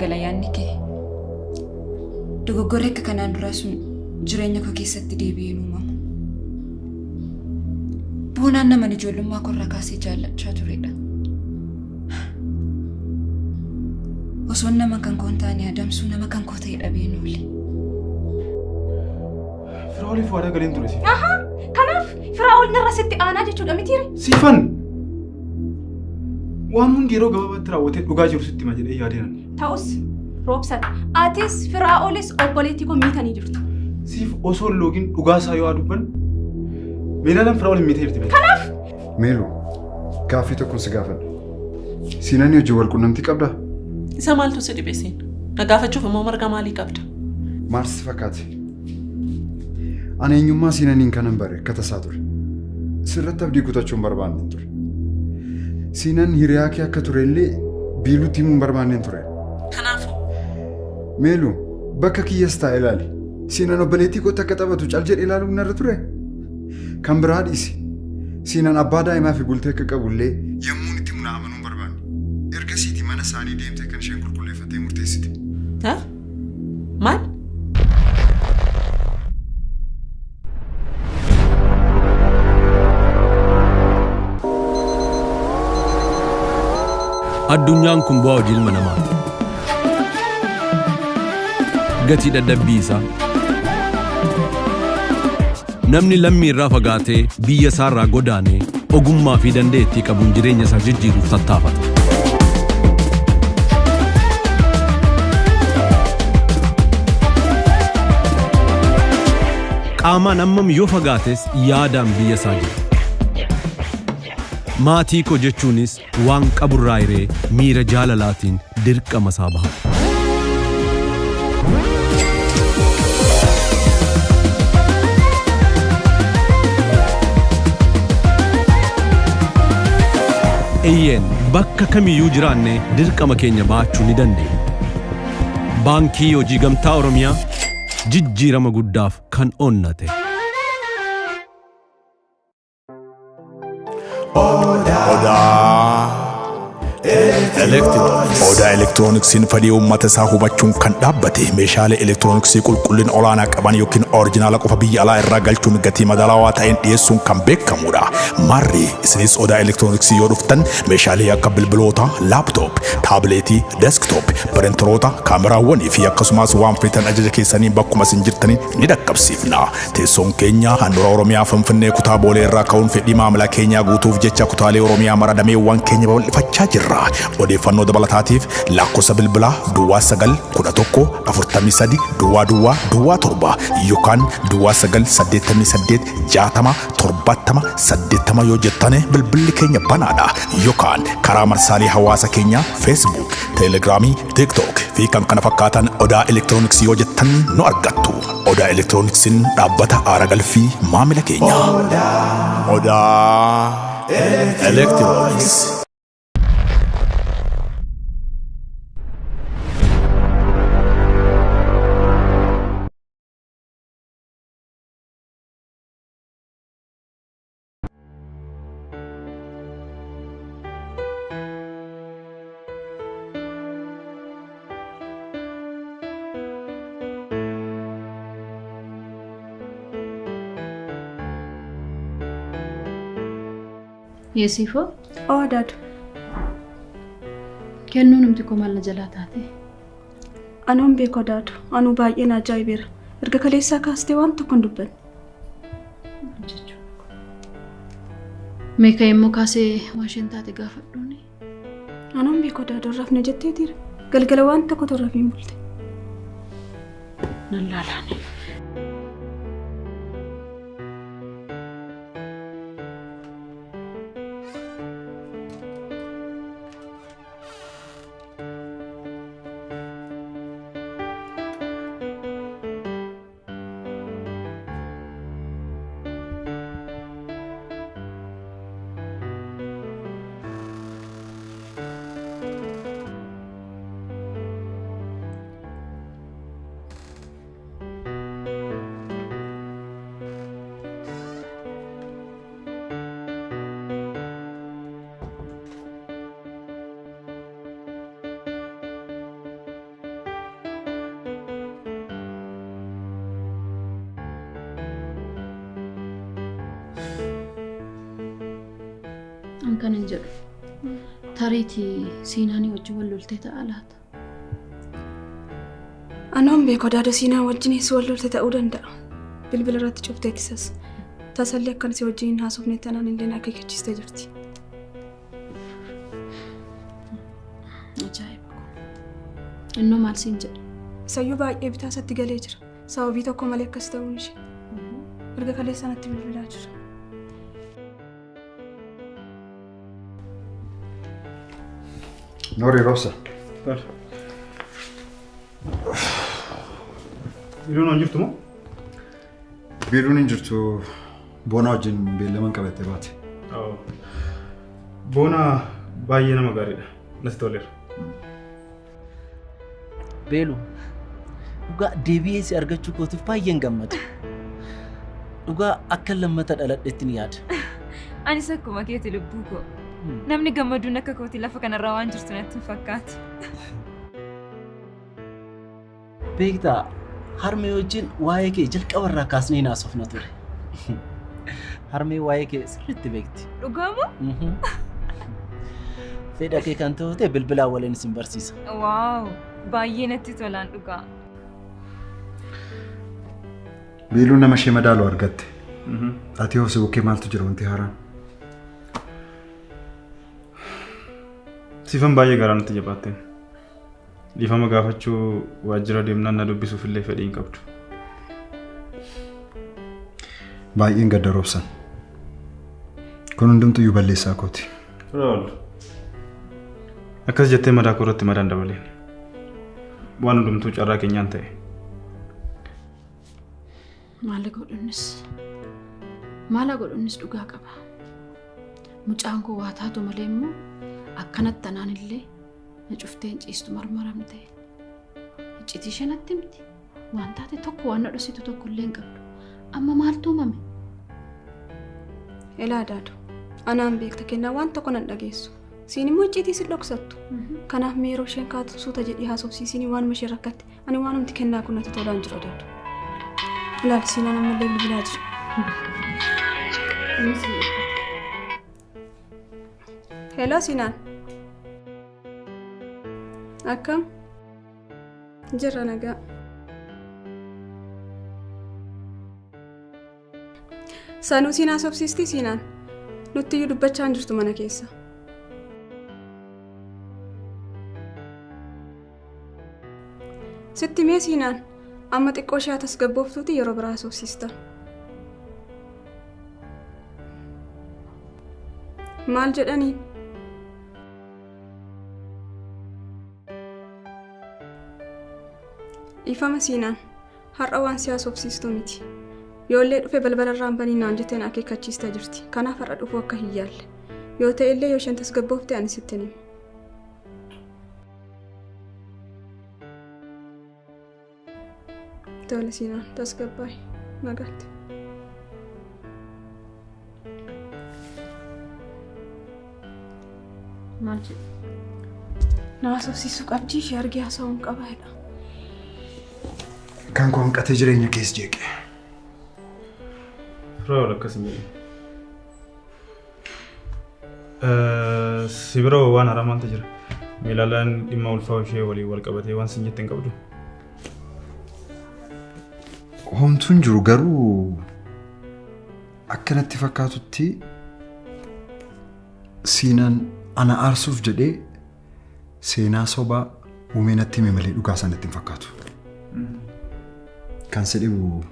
gala yaanni kee. Dogoggoree akka kanaan duraa sun jireenya koo keessatti deebi'ee uumamu. Boonaan nama ijoollummaa korraa kaasee jaallachaa turedha. Osoon nama kan koo hin taane adamsuu nama kan koo ta'e dhabeen oole. Firaa'oliif waadaa galeen ture siif. Kanaaf Firaa'ol narra sitti aanaa jechuudha mitiire? Siifan! Waan hundi yeroo gabaabaatti raawwatee dhugaa jiru sitti hima jedhee yaadeen. Ta'us roobsan atis Firaa'olis obboleettii koo miitanii jirtu. Siif osoo loogiin dhugaa isaa yoo dubban meelaan Firaa'ol hin miitee jirti. Kanaaf Meelu gaaffii tokkoon si gaafadha. Siinanii hojii wal quunnamtii qabdaa? Isa maaltu si dhibe siin? Na gaafachuuf immoo marga maalii qabda? Maal si fakkaate? Ani eenyummaa Siinaniin kanan bare akka tasaa ture. Sirratti abdii kutachuun barbaanneen ture. Siinan hiriyaa kee akka turellee biiluutti himuun barbaanneen ture. Kanaafuu? Meelu bakka kiyyas taa'e ilaali. Siinan obboleettii kootti akka taphatu cal jedhe ilaaluun narra ture. Kan biraa dhiisi. Siinan abbaa daa'imaa fi bultee akka qabullee yemmuu itti muna amanuun barbaanne. Ergasiiti mana isaanii deemtee kan isheen qulqulleeffattee murteessite. Maal? Addunyaan kun bu'aa hojii ilma namaati. Gatii dadhabbii isaa. Namni lammii irraa fagaatee biyya isaa irraa godaanee ogummaa fi dandeettii qabuun jireenya isaa jijjiiruuf tattaafata. Qaamaan ammam yoo fagaates yaadaan biyya isaa jira. Maatii koo jechuunis waan qaburraa hiree miira jaalalaatiin dirqama isaa baha. Eeyyeen bakka kamiyyuu jiraanne dirqama keenya baachuu ni dandeenya. Baankii Hojii Gamtaa Oromiyaa jijjiirama guddaaf kan onnate. Odaa elektirooniksiin fedhii uummata isaa hubachuun kan dhaabbate meeshaalee elektirooniksii qulqullina olaanaa qaban yookiin orijinaala qofa biyya alaa irraa galchuun gatii madaalawaa ta'een dhiyeessuun kan beekamudha. Marri isinis odaa elektirooniksii yoo dhuftan meeshaalee akka bilbiloota, laaptoop, taabileetii, deesktoop, pirinteroota, kaameraawwanii fi akkasumas waan feetan ajaja keessanii bakkuma isin jirtaniin ni dhaqqabsiifna. Teessoon keenya handhuura Oromiyaa Finfinnee kutaa Boolee irraa ka'uun fedhii maamila keenyaa guutuuf jecha kutaalee Oromiyaa mara dameewwan keenya babal'ifachaa jirra. Odeeffannoo dabalataatiif lakkoofsa bilbilaa Duwwaa 911 43 Duwwaa 7 yookaan Duwwaa 988 60 70 80 yoo jettan bilbilli keenya banaadha. Yookaan karaa marsaalee hawaasa keenyaa Facebook, Telegiraamii, TikTok fi kan kana fakkaatan odaa elektirooniksii yoo jettan nu argattu. Odaa elektirooniksiin dhaabbata aara galfii maamila keenya. Odaa elektirooniksii. Yesifo? Dad. Kennu numti ko malla jalaataate. Anuun beeko Dad. Anu baay'een ajaa'ibeera. Erga kaleessaa kaastee waan tokko hin dubbanne. Meeqa immoo kaasee waan isheen taate gaafadhuuni. Anuun beeko Dad. Rafne jetteetiira. Galgala waan tokko torrafiin bulte. Nan laalaane. kan hin jedhu. Tariitii Siinaanii wajjin wal loltee ta'a laata? Anoon beeku daada Siinaa wajjinis wal lolte ta'uu danda'a. Bilbila irratti cuftee ittisas. Tasalli akkan si wajjin haasofne tanaan illee akeekkachiistee jirti. Ajaa'iba. Innoo maal siin jedha? Sayyuu baay'ee bitaa isatti galee jira. Sababii tokko malee akkas ta'uun ishee. Erga kalee sanatti bilbilaa jira. Noori Rosa. Biiruun hin jirtu moo? Biiruun hin jirtu. Boona wajjin beellaman qabattee baate. Boona baay'ee nama gaariidha. Natti toleera. Beelu. Dhugaa deebi'ee si argachuu kootiif baay'een gammada. Dhugaa akka lammata dhaladhetti ni yaada. Anis akkuma keeti lubbuu koo. Namni gammaduun akka kooti lafa kanarraa waan jirtu natti hin fakkaatu. Beektaa harmee wajjin waa'ee kee jalqabarraa kaasnee naasofna ture. Harmee waa'ee kee sirriitti beekti. Dhugaamoo? Fedha kee kan ta'e bilbilaa waliin isin barsiisa. Waaw, baay'ee natti tolaan dhugaa. Biiluun nama ishee madaaluu argatte. Ati hoo si bukkee maaltu jira wanti haaraan? Sifan baay'ee garaa natti jabaatteen. Dhiifama gaafachuu waajjira deemnaan na dubbisuuf illee fedhii hin qabdu. Baay'een gadda roobsan. Kun hundumtuyyuu balleessaa kooti. Raawul. Akkas jettee madaa koo irratti madaan dabaleen. Waan hundumtuu carraa keenyaan ta'e. Maal godhunnis dhugaa qaba. Mucaan koo waa taatu malee immoo akkanatti anaan illee na cufteen ciistu marmaramte. Iccitii shanatti miti. Waan taate tokko waan na dhositu tokko illee hin qabdu. Amma maaltu uumame? Elaa daadu. Anaan beekta kennaa waan tokko nan dhageessu. Siin immoo iccitii si dhoksattu. Kanaaf meeroo isheen kaatu suuta jedhii haasofsiisini waan ishee rakkatte. Ani waan humti kennaa kun natti tolaan jira daadu. Ilaali Siinaan ammallee bilbilaa jira. Hello Siinaan. Akkam? Jirra nagaa. Sanuu Siinaa sobsiisti Siinaan. Nutti iyyuu dubbachaa hin jirtu mana keessa. Sitti mee Siinaan amma xiqqoo ishee tasgabbooftuuti yeroo biraa sobsiista. Maal jedhanii? Ifama Siinaan har'a waan si haasofsiistu miti. Yoollee dhufe balbalarraan banii naan jetteen akeekkachiistee jirti. Kanaaf har'a dhufuu akka hin yaalle. Yoo ta'e illee yoo isheen tasgabboofte ani sitti hima. Tole Siinaan tasgabbaa'i nagaatti. Maal jedhu? Na haasofsiisuu qabdii ishee argee haasa'uun qaba jedha. Kan koo hanqatee jireenya keessa jeeqe. Raawul akkas hin jedhu. Si biroo waan haaraa maaltu jira? Meelaalaan dhimma ulfaa ishee waliin wal qabatee waan sin jette hin qabdu. Homtuun jiru garuu akkanatti fakkaatutti Siinaan ana aarsuuf jedhee seenaa sobaa uumee natti hime malee dhugaa sanatti hin fakkaatu. Kan si dhibu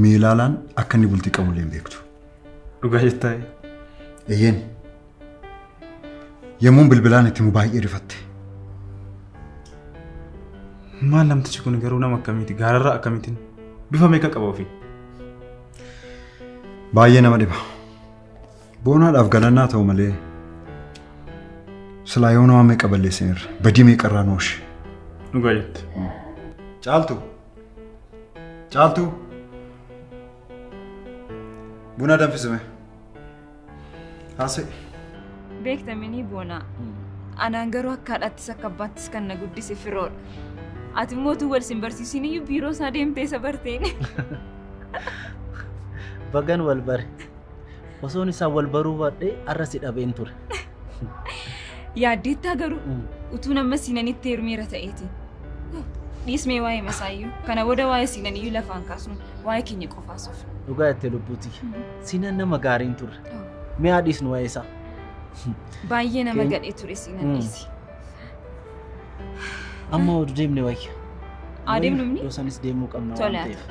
Meelaalaan akka inni bultii qabullee hin beektu. Dhugaa jettaayi? Eeyyeen. Yemmuun bilbilaan itti himu baay'ee rifatte. Maal namtichi kun garuu nama akkamiiti? Gaararraa akkamiitiin? Bifa meeqa qaba ofii? Baay'ee nama dhiba. Boonaadhaaf galannaa ta'u malee silaa yoo nama meeqa balleessineerra badii meeqarraa nooshi. Dhugaa jette. Caaltu. Caaltu. Buna danfisime. Haasa'e. Beektamini boonaa. Anaan garuu akka haadhattis akka abbaattis kan na guddise firoodha. Ati immoo utuu wal sin barsiisin iyyuu biiroo isaa deemtee isa barteen. Bagan wal bare. Osoon isaa wal baruu baadhee arrasi dhabeen ture. Yaaddeettaa garuu utuu nama siinanitti heerumeera ta'eeti. Dhiismee waa'ee masaayyuu kana booda waa'ee siinaniyyuu lafaan kaasnu waa'ee keenya qofaasuuf. Dhugaa itti lubbuuti. Siinan nama gaariin ture. Mi'a dhiisnu waa'ee isaa. Baay'ee nama gadhee ture siinan dhiisi. Amma oduu deemne wayya. Adeemnu mini? Yoo sanis deemuu qabna waan ta'eef.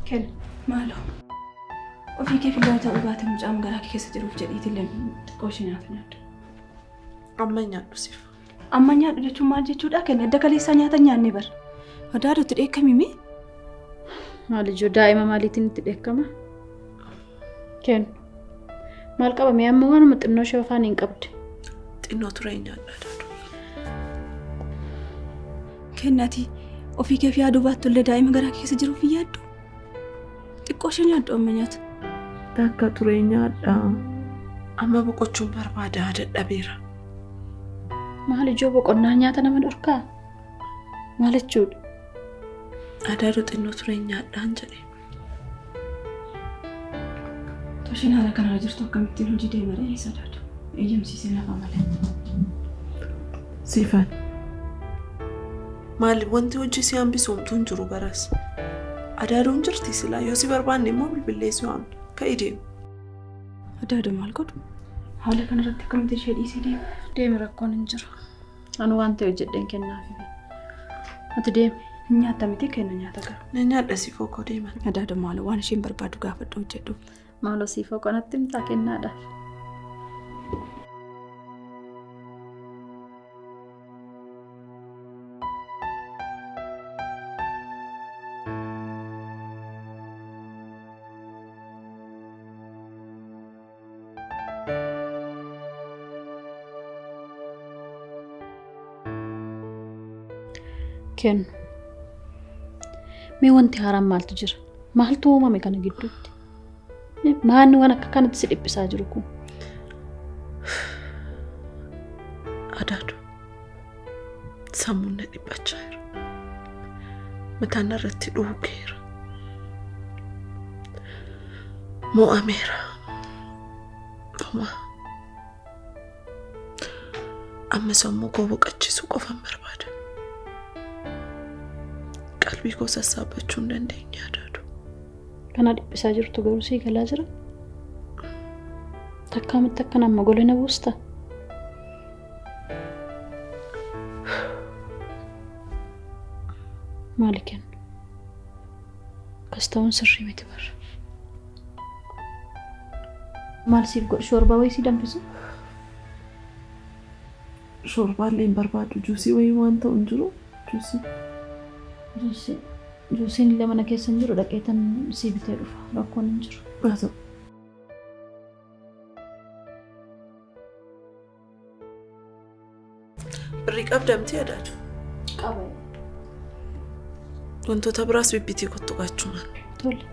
Ken, maalo. Ofii kee filata ubaate mucaan garaa keessa jiruuf jedhiiti illee xiqqooshii nyaata nyaaddu. Amma nyaadhu siif. Amma nyaadhu jechuun maal jechuudha? Ken edda kaleessaa nyaata nyaanne bar. Adaadootti dheekkamimi? Maal ijoo daa'ima maaliitiin itti dheekkama? Ken, maal qabame amma waanuma xinnoo ishee afaan hin qabde. Xinnoo ture nyaadha adaadoo. Kennati ofii kee fi yaaduu baattu illee daa'ima garaa keessa jiruuf yaaddu. Xiqqooshee nyaaddu amma nyaata. Takka ture nyaadha. Amma boqochuun barbaada dadhabeera. Maal ijoo boqonnaa nyaata nama dhorkaa? Maal jechuudha? Adaadoo xinnoo ture nyaadhaan jedhe. Toshiin haala kanarra jirtu akkamittiin hojii deemaree isa adaadu. Eeyyamsiisee lafa malee. Siifan. Maali wanti hojii si hambisuumtu hin jiru garas. Adaadoon jirti silaa yoo si barbaanne immoo bilbileessi waan ka'ii deemu. Adaadoo maal godhu? Haala kanarratti akkamitti ishee dhiisee deema? Deemi rakkoon hin jiru. Anu waan ta'e hojjedheen kennaafi. Ati deemi. Nyaata miti kenna nyaata garuu. Na nyaadha siifoo koo deeman. Adaadoo maalo waan isheen barbaadu gaafadhu hojjedhu. Maaloo siifoo kanatti himtaa kennaadha. Ken, mee wanti haaraan maaltu jira? Maaltu uumame kana gidduutti? Maanni waan akka kanatti si dhiphisaa jiru kun? Adaadoo sammuun na dhiphachaa jira. Mataan irratti dhuugeera. Mo'ameera. Amma sammuu koo boqochiisuu qofan barbaada. Qalbii koo sassaabachuu hin dandeenye Adaadoo. Kana dhiphisaa jirtu garuu sii galaa jira? Takkaamitti akka nama golina buusta? Maali kennu? Akkas ta'uun sirrii miti barra. Maal siif godhu shoorbaa wayii si danfisu? Shoorbaallee hin barbaadu juusii wayii waan ta'u hin jiru juusii. Juusiin illee mana keessa hin jiru dhaqeetan sii bitee dhufa. Rakkoon hin jiru. Haa ta'u. Birrii qabdamtee Adaadoo? Qaba. Wantoota biraas bibbitii kottu qaachumaan. Tole.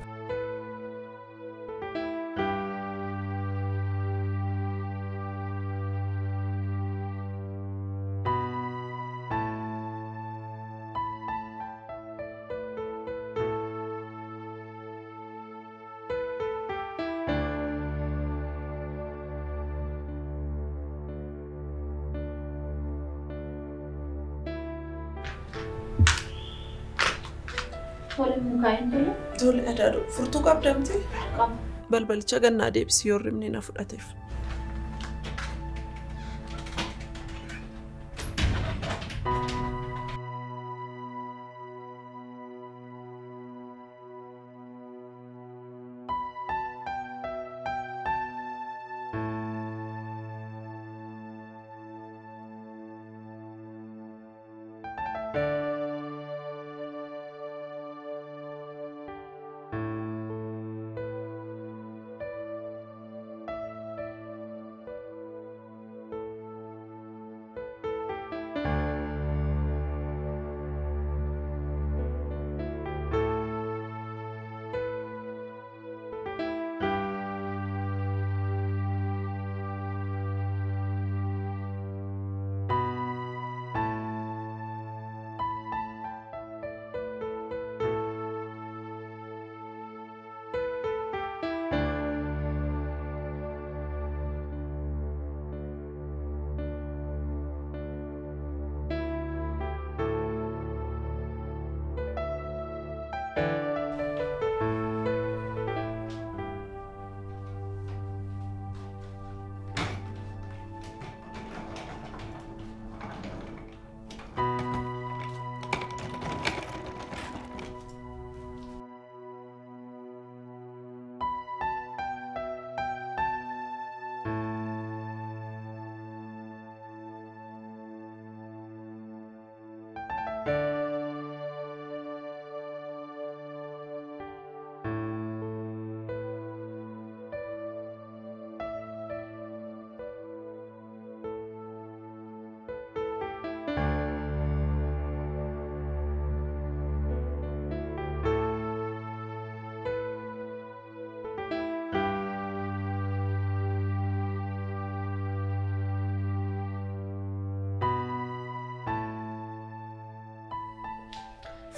Tole Adaadoo furtuu qabdamtee? Balbalicha gannaa deebisii yoo rimni na fudhateef.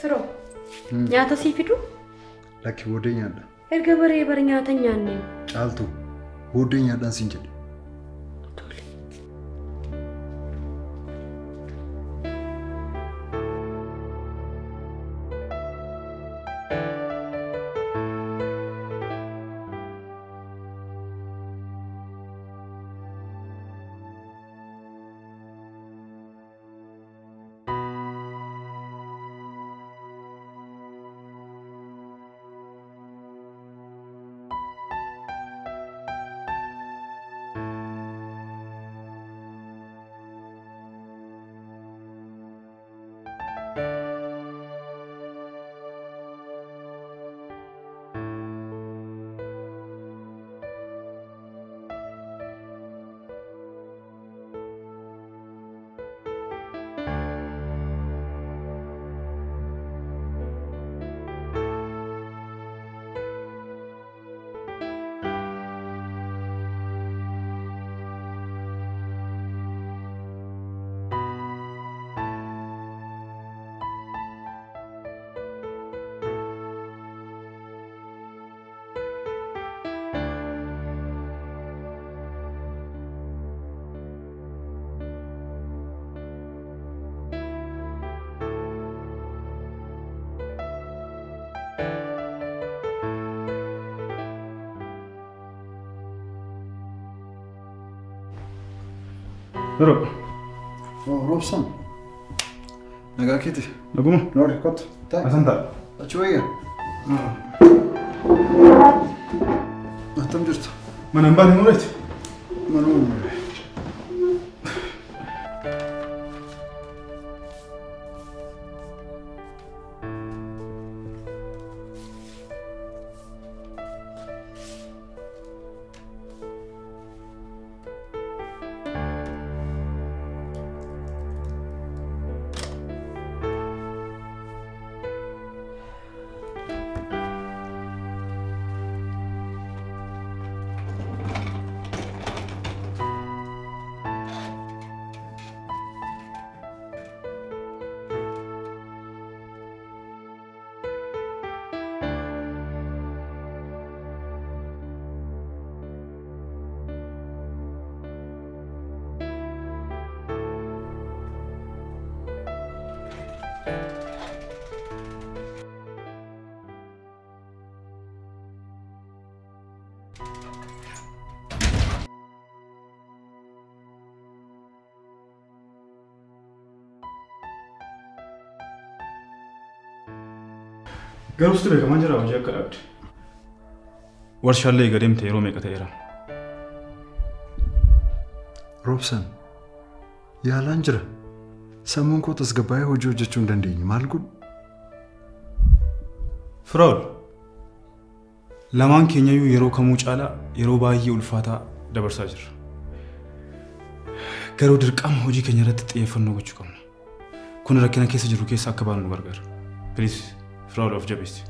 Firoo. Nyaata sii fidu? Lakki booddee nyaadha. Erga baree nyaata nyaanne. Caaltu booddee nyaadhaan siin jedhe. Rob. Oh, Robson. Nagaa keeti. Naguma. Noori kottu. Asan ta'a. Achi wayya. Attam jirtu. Mana hin baane mureeti. Manuma mure. Garuu sitti beekamaa jira hojii akka dhabde. Warshaallee gadeemte yeroo meeqa ta'eera? Robson, yaalaan jira. Sammuun koo tasgabbaa'ee hojii hojjechuu hin dandeenye. Maal godhu? Firaa'ol, lamaan keenyayyuu yeroo kamuu caalaa yeroo baay'ee ulfaataa dabarsaa jirra. Garuu dirqama hojii keenya irratti xiyyeeffannoo gochuu qabna. Kun rakkina keessa jiru keessa akka baanu nu gargaara. Please, Firaa'ol of jabeessi.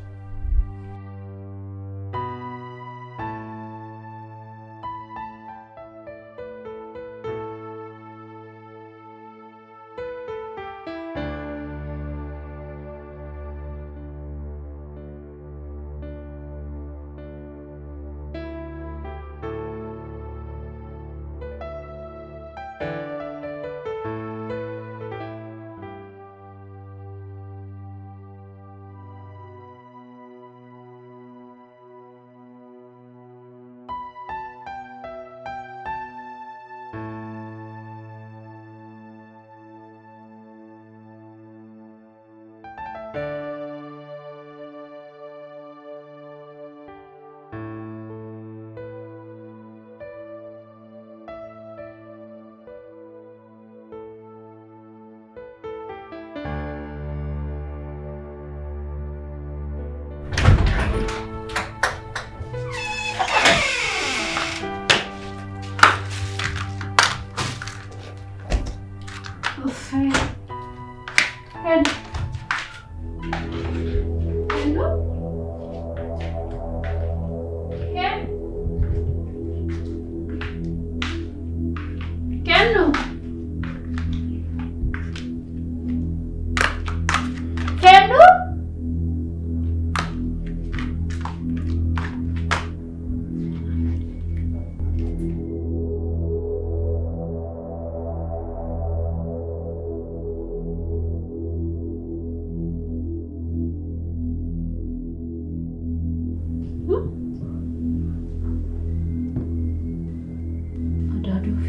Adaaduuf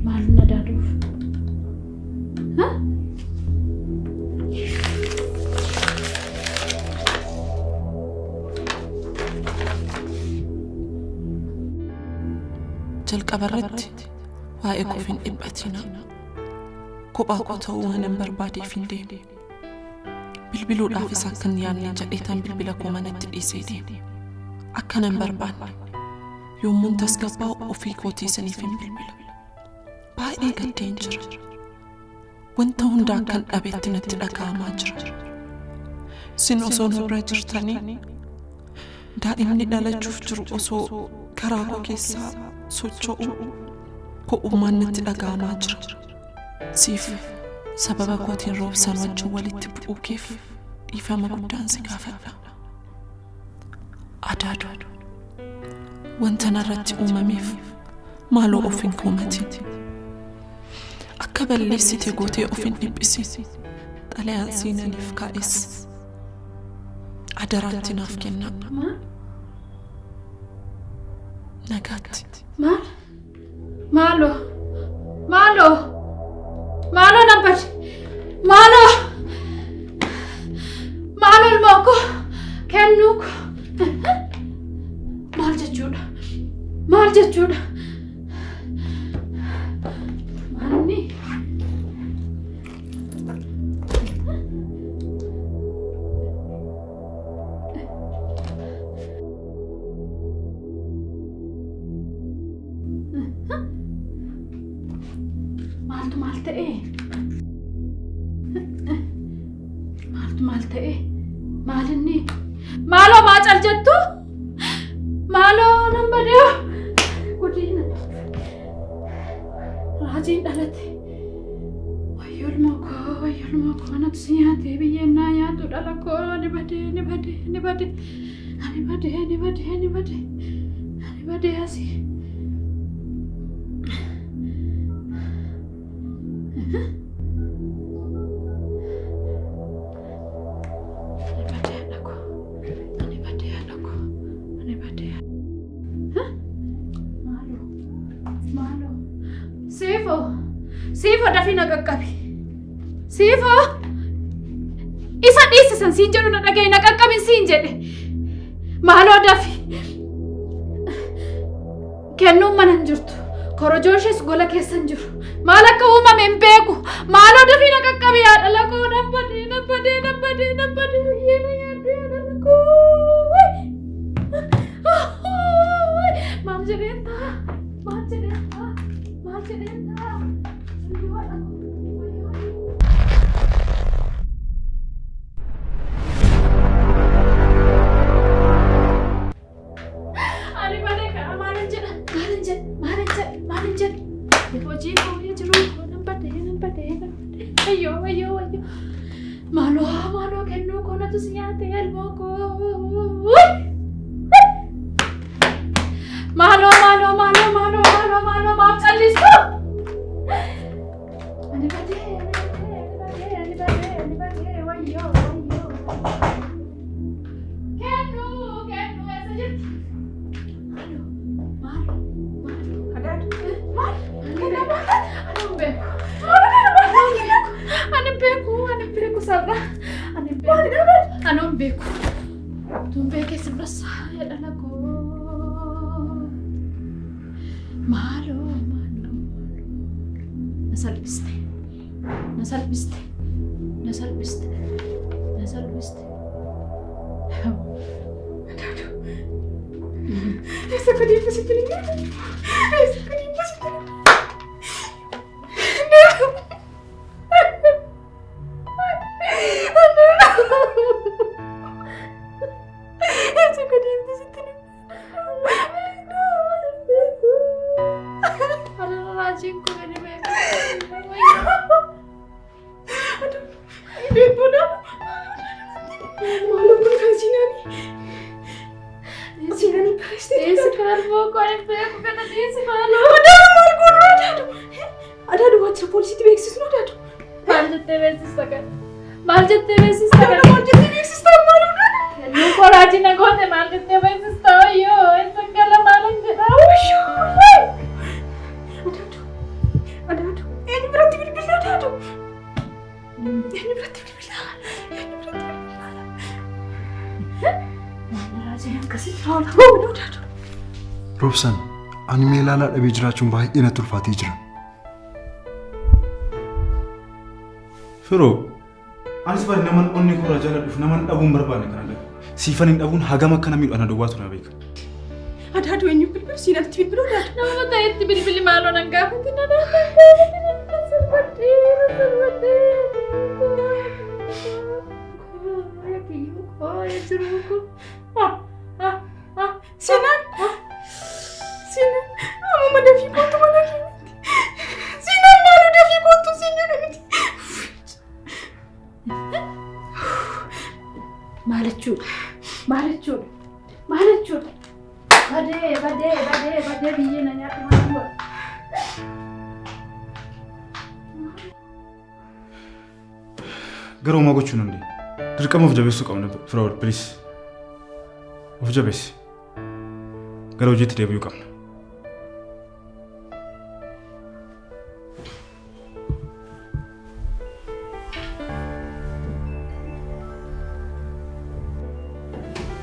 maalin adaaduuf? jalqabarratti waa'ee koof hin dhiphatina. Kophaa koo ta'uu hin barbaadeef hin deemne. Bilbiluudhaafis akkan yaadne jedheetan bilbila koo manatti dhiisee deeme. Akkan hin barbaanne yommuun tasgabbaa'u ofii kootii saniif hin bilbila. Baay'ee gaddeen jira. Wanta hunda akkan dhabeetti natti dhaga'amaa jira. Isin osoo nu bira jirtanii daa'imni dhalachuuf jiru osoo karaa koo keessaa socho'u ko'ummaan natti dhaga'amaa jira. Siif sababa kootiin roobsan wajjin walitti bu'uu keef dhiifama guddaan si gaafadha. Adaadu wanta narratti uumameef maaloo of hin komatin. Akka balleessite gootee of hin dhiphisin. Xalayaan siinaniif kaa'es adaraatti naaf kenna. Nagaatti. Maaloo nambari maaloo ilmooko kennuuko maal jechuudha maalni maal ta'e maalinni maaloo maacal jettu maaloo nambadee guddina raajiin dhalate wayyolmoo koo anatu si nyaatee biyyeenaa nyaatu dhala koo ni badee asii. Siifo dafii na qaqqabi. Siifo isa dhiisisan siin jedhu na dhagaye na qaqqabin siin jedhe. Maaloo dafi. Kennuun mana hin jirtu. Korojooshes gola keessa hin jiru. Maal akka uumame hin beeku. Maaloo dafii na qaqqabi yaadha lakoo nabbadee yeena yaaddu yaadha lakoo. Maal jedheen ta'a? Maaloo kennuu koo natu si nyaatee elmoo koo. Maaloo maaf callistu. Ani badee wayyoo. Kennuu eessa jirti? Maaloo. Adaadu. Ani beeku sarra. Anon beeku. Tun beekee sirrasa dhala koo. Maaloo. Na salphiste. Adaadu. Eessa gadi ibbisitti ni nyaata? Maal jettee beeksista? Kennuu koo raajii na goote maal جت بس استويو اسكلا مالك أدادو يعني براتي بالله أدادو يعني براتي بالله يعني براتي بالله أنا راجل كسر هذا هو أدادو روبسن أنا ميلالا أبي جراتشون باي إنا تلفاتي جرا Firoo, anis bari naman onni kura jala dhuf naman dhabuun barbaanne kana dhabu. Siifan hin dhabuun hagam akkana miidhu ana duwwaatu na beeka. أدادو يعني بالبل سيناتي بالبل أدادو نما تايت بالبل مالو نغافت نانا سينان سينان أمو ما دافي كنت ما دافي سينان مالو دافي كنت سينان مالتشو بدي بيجينا نياك ما Garuu maa gochuun hundi dirqama of jabeessuu qabna Firoo please. Of jabeessi. Gara hojiitti deebi'uu qabna.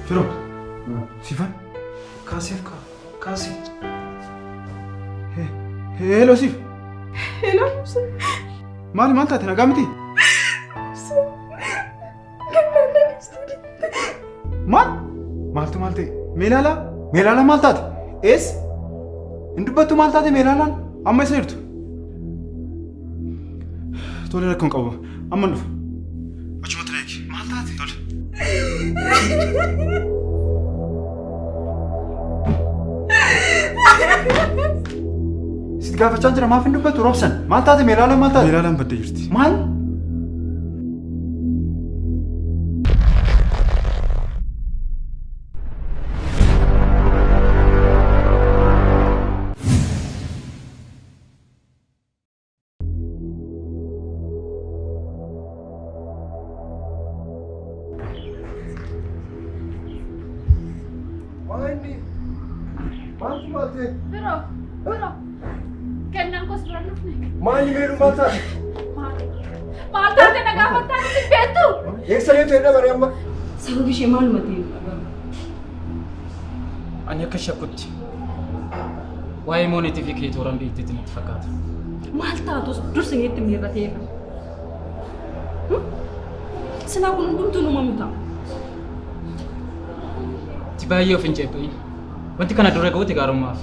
Firoo, Siifan, kaasiif kaasi. Hello Siif. Hello Maali maal taate nagaa miti? Maaltu maal ta'e? Meelaala maal taate? Ees? Hin dubbattu maal taate meelaalaan? Amma isa jirtu? Tole rakkoon qabu. Amma dhufu. Achumatti na eegi. Maal taate? Tole. Sitti gaafachaa jira maaf hin dubbattu Roobsan? Maal taate meelaalaan maal taate? Meelaalaan baddee jirti. Maal? برو كنا نقص برنفني Maal meeluu maal taate? ما تعطي نغافت تاني في بيتو Eessanii ta'edha bari amma? سبب شيء معلومة دي Ani akka shakkutti waa'ee moonitii fi kee tooraan beekteetti natti fakkaata. Maal taatus dursingeetti miirrateera. Silaa kun hundumtuu numa mita. Itti baay'ee of hin ceebbayin. Wanti kana dura ga'uuti gaarummaaf.